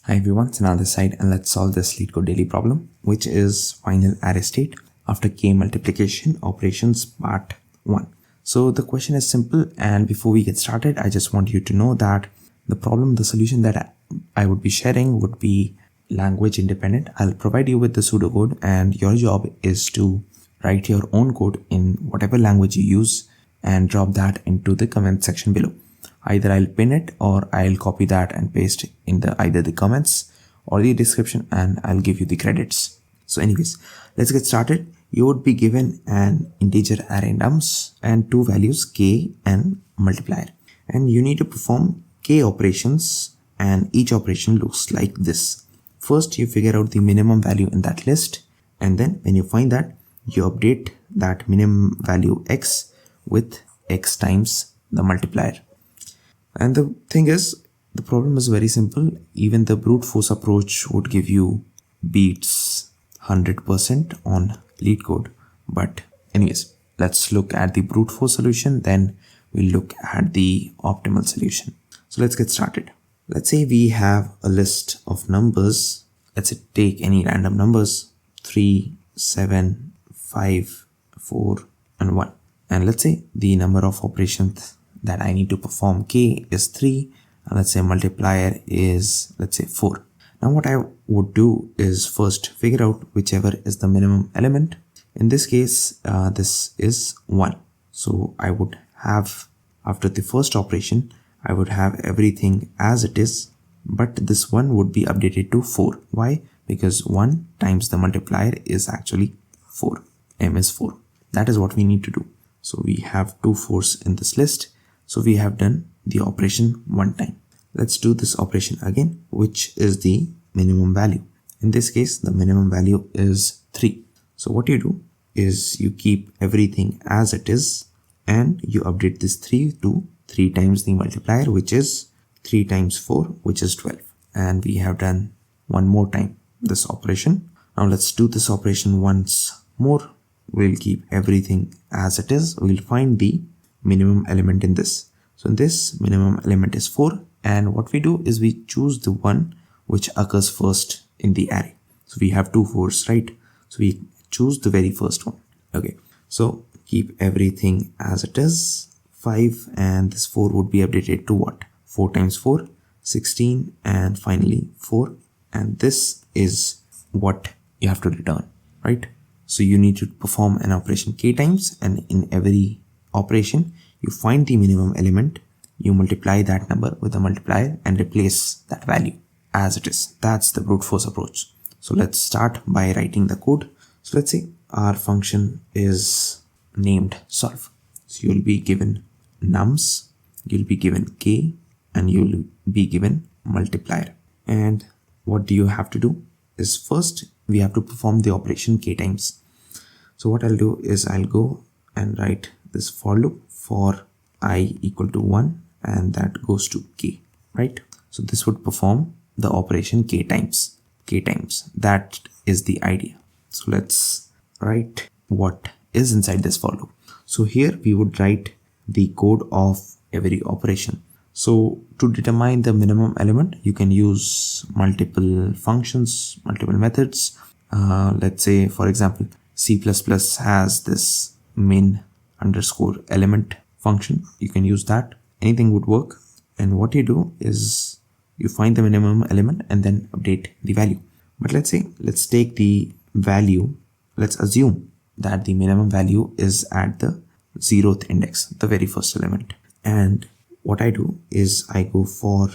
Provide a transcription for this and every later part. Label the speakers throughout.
Speaker 1: Hi everyone, Senan this side, and let's solve this Leetcode daily problem, which is final array state after k multiplication operations part 1. So the question is simple, and before we get started, I just want you to know that the solution that I would be sharing would be language independent. I'll provide you with the pseudocode, and your job is to write your own code in whatever language you use and drop that into the comment section below. Either I'll pin it or I'll copy that and paste in either the comments or the description, and I'll give you the credits. So anyways, let's get started. You would be given an integer array nums and two values k and multiplier, and you need to perform k operations, and each operation looks like this. First, you figure out the minimum value in that list, and then when you find that, you update that minimum value x with x times the multiplier. And the thing is, the problem is very simple. Even the brute force approach would give you beats 100% on Leetcode. But anyways, let's look at the brute force solution, then we'll look at the optimal solution. So let's get started. Let's say we have a list of numbers. Let's take any random numbers, 3, 7, 5, 4, and 1. And let's say the number of operations that I need to perform k is 3, and let's say multiplier is, let's say, 4. Now what I would do is first figure out whichever is the minimum element. In this case, this is 1. So I would have, after the first operation, I would have everything as it is, but this 1 would be updated to 4. Why? Because 1 times the multiplier is actually 4. M is 4. That is what we need to do. So we have 2 4s in this list. So we have done the operation one time. Let's do this operation again, which is the minimum value. In this case, the minimum value is 3. So what you do is you keep everything as it is, and you update this 3 to 3 times the multiplier, which is 3 times 4, which is 12. And we have done one more time this operation. Now let's do this operation once more. We'll keep everything as it is. We'll find the minimum element in this. So in this, minimum element is 4, and what we do is we choose the one which occurs first in the array. So we have 2 4s, right? So we choose the very first one. Okay, so keep everything as it is, 5, and this 4 would be updated to what? 4 times 4, 16, and finally 4, and this is what you have to return, right? So you need to perform an operation k times, and in every operation you find the minimum element, you multiply that number with a multiplier and replace that value as it is. That's the brute force approach. So let's start by writing the code. So let's say our function is named solve. So you'll be given nums, you'll be given k, and you'll be given multiplier. And what do you have to do is first we have to perform the operation k times. So what I'll do is I'll go and write this for loop for I equal to 1, and that goes to k, right? So this would perform the operation k times. That is the idea. So let's write what is inside this for loop. So here we would write the code of every operation. So to determine the minimum element, you can use multiple functions, multiple methods. Let's say, for example, C++ has this min underscore element function. You can use that. Anything would work. And what you do is you find the minimum element and then update the value. But let's take the value. Let's assume that the minimum value is at the 0th index, the very first element. And what I do is I go for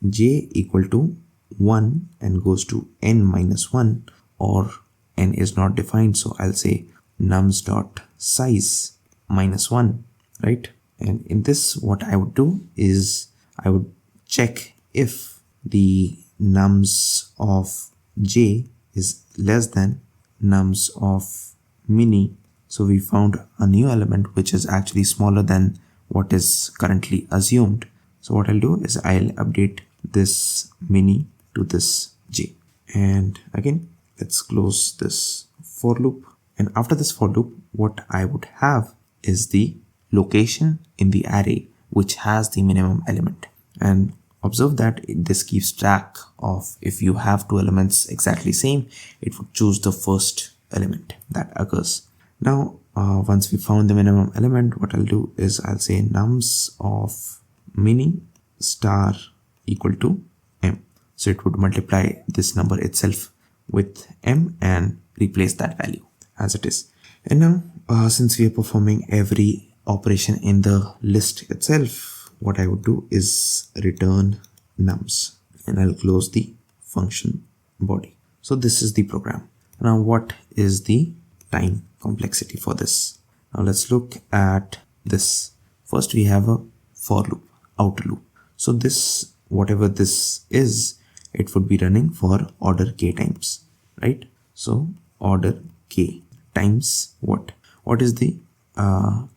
Speaker 1: j equal to 1 and goes to n minus 1, or n is not defined. So I'll say nums dot size minus 1, right? And in this, what I would do is I would check if the nums of j is less than nums of mini. So we found a new element which is actually smaller than what is currently assumed. So what I'll do is I'll update this mini to this j. And again, let's close this for loop. And after this for loop, what I would have is the location in the array which has the minimum element. And observe that this keeps track of if you have two elements exactly same, it would choose the first element that occurs. Now, once we found the minimum element, what I'll do is I'll say nums of mini star equal to m. So it would multiply this number itself with m and replace that value as it is. And now, since we are performing every operation in the list itself, what I would do is return nums, and I'll close the function body. So this is the program. Now, what is the time complexity for this? Now let's look at this. First, we have a for loop, outer loop. So this, whatever this is, it would be running for order k times, right? So order k times what? What is the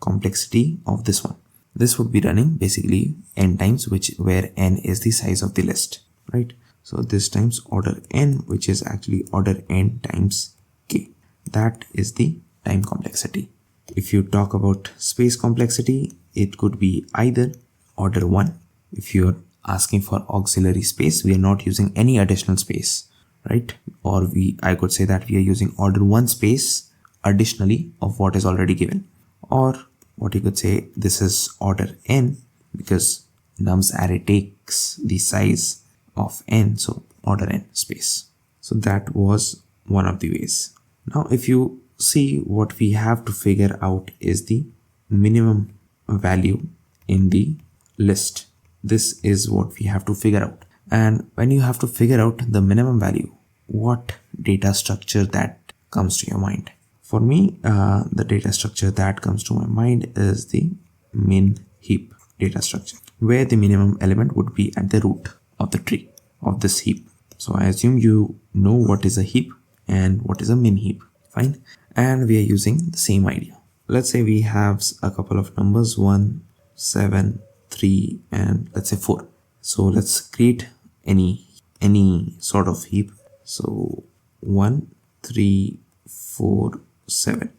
Speaker 1: complexity of this one? This would be running basically n times, where n is the size of the list, right? So this times order n, which is actually order n times k. That is the time complexity. If you talk about space complexity, it could be either order 1. If you're asking for auxiliary space, we are not using any additional space, right? Or I could say that we are using order 1 space additionally of what is already given. Or what you could say, this is order n because nums array takes the size of n, so order n space. So that was one of the ways. Now, if you see, what we have to figure out is the minimum value in the list. This is what we have to figure out. And when you have to figure out the minimum value, what data structure that comes to your mind? For me, the data structure that comes to my mind is the min heap data structure, where the minimum element would be at the root of the tree of this heap. So I assume you know what is a heap and what is a min heap. Fine. And we are using the same idea. Let's say we have a couple of numbers, 1, 7, 3, and let's say 4. So let's create any sort of heap. So 1, 3, 4, 7.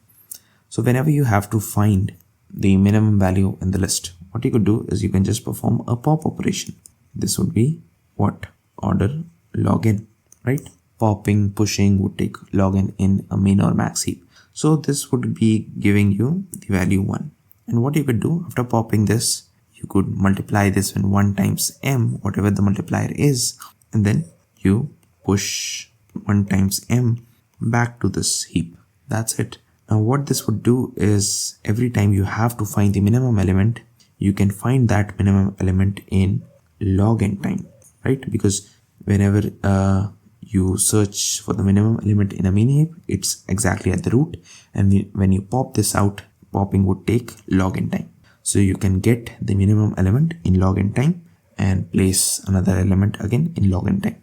Speaker 1: So whenever you have to find the minimum value in the list, what you could do is you can just perform a pop operation. This would be what? Order log n, right? Popping, pushing would take log n in a min or max heap. So this would be giving you the value 1. And what you could do after popping this, you could multiply this with 1 times m, whatever the multiplier is, and then you push 1 times m back to this heap. That's it. Now what this would do is every time you have to find the minimum element, you can find that minimum element in log n time, right? Because whenever you search for the minimum element in a min heap, it's exactly at the root, and when you pop this out, popping would take log n time. So you can get the minimum element in log n time and place another element again in log n time.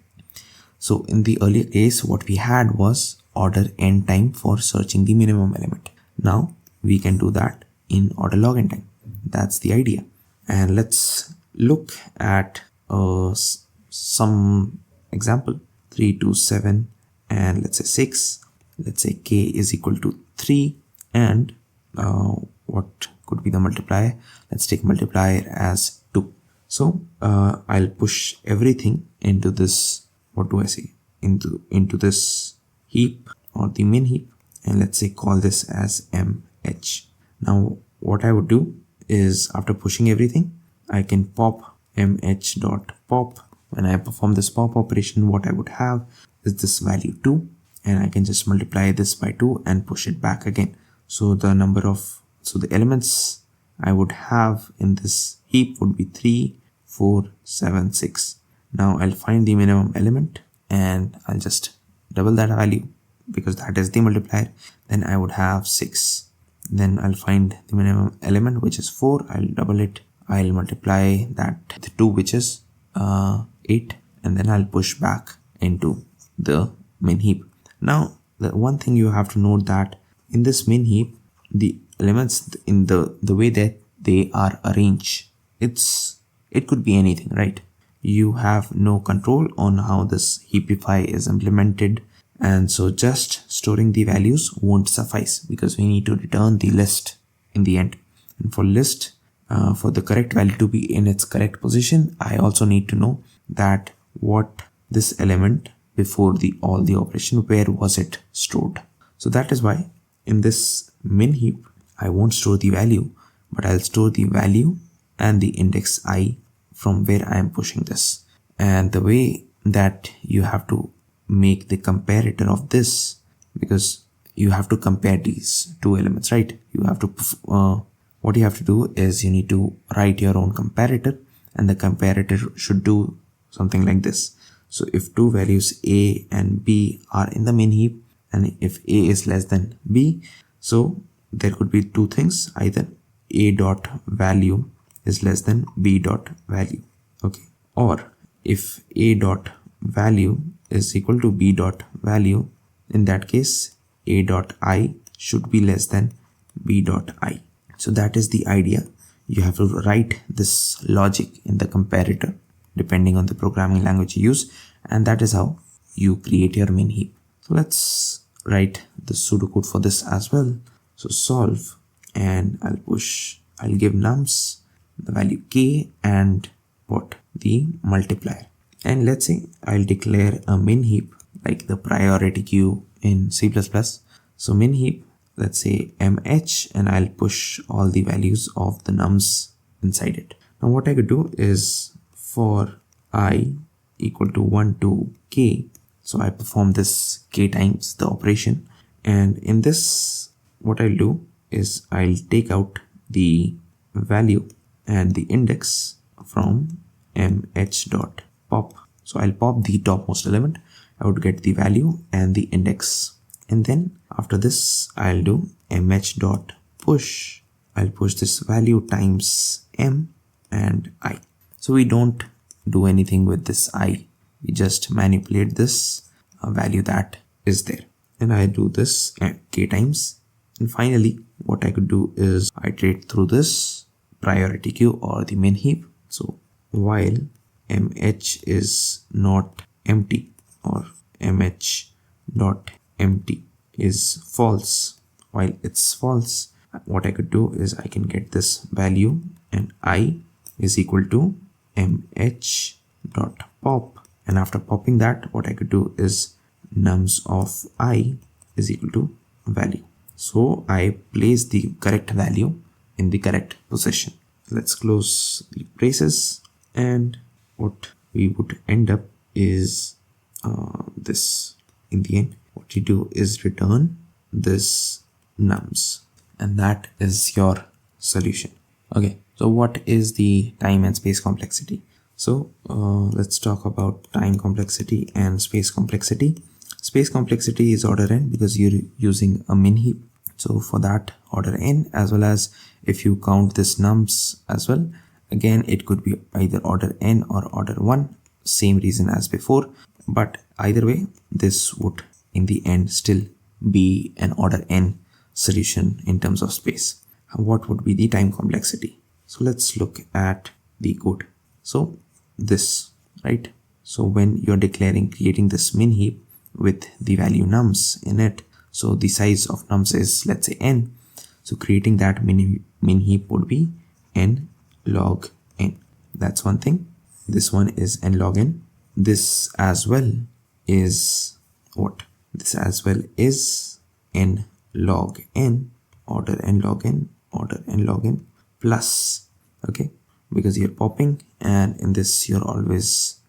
Speaker 1: So in the earlier case, what we had was order n time for searching the minimum element. Now we can do that in order log n time. That's the idea. And let's look at some example. 3 to 7 and let's say 6. Let's say k is equal to 3 and what could be the multiplier? Let's take multiplier as 2. So I'll push everything into this, what do I say, into this heap or the min heap, and let's say call this as mh. Now what I would do is after pushing everything, I can pop mh.pop. When I perform this pop operation, what I would have is this value 2, and I can just multiply this by 2 and push it back again. So the elements I would have in this heap would be 3, 4, 7, 6. Now I'll find the minimum element and I'll just double that value because that is the multiplier. Then I would have 6. Then I'll find the minimum element, which is 4. I'll double it. I'll multiply that with 2, which is 8, and then I'll push back into the min heap. Now the one thing you have to note that in this min heap, the elements in the way that they are arranged, it could be anything, right? You have no control on how this heapify is implemented, and so just storing the values won't suffice because we need to return the list in the end. And for list, for the correct value to be in its correct position, I also need to know that what this element before all the operation, where was it stored. So that is why in this min heap, I won't store the value, but I'll store the value and the index I from where I am pushing this. And the way that you have to make the comparator of this, because you have to compare these two elements, right? You have to what you have to do is you need to write your own comparator, and the comparator should do something like this. So if two values A and B are in the min heap, and if A is less than B, so there could be two things: either A dot value is less than B dot value, okay, or if A dot value is equal to B dot value, in that case A dot I should be less than B dot I. So that is the idea. You have to write this logic in the comparator depending on the programming language you use, and that is how you create your min heap. So let's write the pseudocode for this as well. So solve, and I'll give nums the value k and what, the multiplier, and let's say I'll declare a min heap like the priority queue in C++. So min heap, let's say mh, and I'll push all the values of the nums inside it. Now what I could do is for I equal to 1 to k, so I perform this k times the operation, and in this what I'll do is I'll take out the value and the index from mh dot pop. So I'll pop the topmost element, I would get the value and the index, and then after this I'll do mh dot push. I'll push this value times m and I. So we don't do anything with this I, we just manipulate this value that is there, and I do this k times. And finally what I could do is iterate through this priority queue or the min heap. So while mh is not empty, or mh dot empty is false, while it's false, what I could do is I can get this value, and I is equal to mh dot pop, and after popping that, what I could do is nums of I is equal to value. So I place the correct value in the correct position. Let's close the braces, and what we would end up is this. In the end, what you do is return this nums, and that is your solution. Okay, so what is the time and space complexity? So let's talk about time complexity and space complexity. Space complexity is order n because you're using a min heap. So for that, order n, as well as if you count this nums as well, again it could be either order n or order 1, same reason as before, but either way this would in the end still be an order n solution in terms of space. What would be the time complexity? So let's look at the code. So this, right? So when you're creating this min heap with the value nums in it, so the size of nums is, let's say, n. So creating that min heap would be n log n. That's one thing. This one is n log n. This as well is what? This as well is n log n, order n log n, order n log n plus, okay, because you're popping, and in this you're always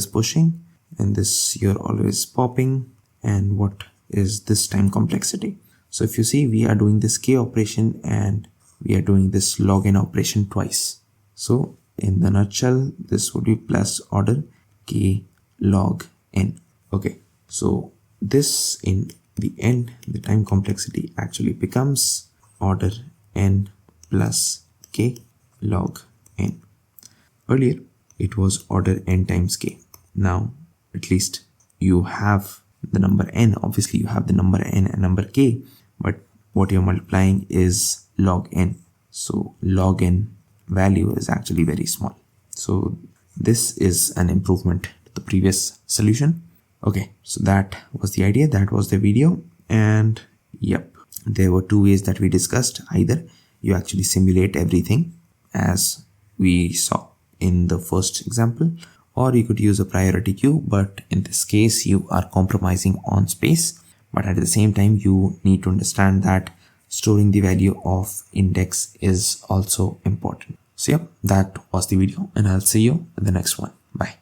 Speaker 1: pushing, in this you're always popping. And what is this time complexity? So if you see, we are doing this k operation and we are doing this log n operation twice. So in the nutshell, this would be plus order k log n. Okay, so this in the end, the time complexity actually becomes order n plus k log n. Earlier it was order n times k. Now at least you have the number n. Obviously you have the number n and number k, but what you're multiplying is log n. So log n value is actually very small. So this is an improvement to the previous solution. Okay, so that was the idea, that was the video, and yep, there were two ways that we discussed. Either you actually simulate everything as we saw in the first example, or you could use a priority queue, but in this case you are compromising on space. But at the same time, you need to understand that storing the value of index is also important. So yep, that was the video, and I'll see you in the next one. Bye.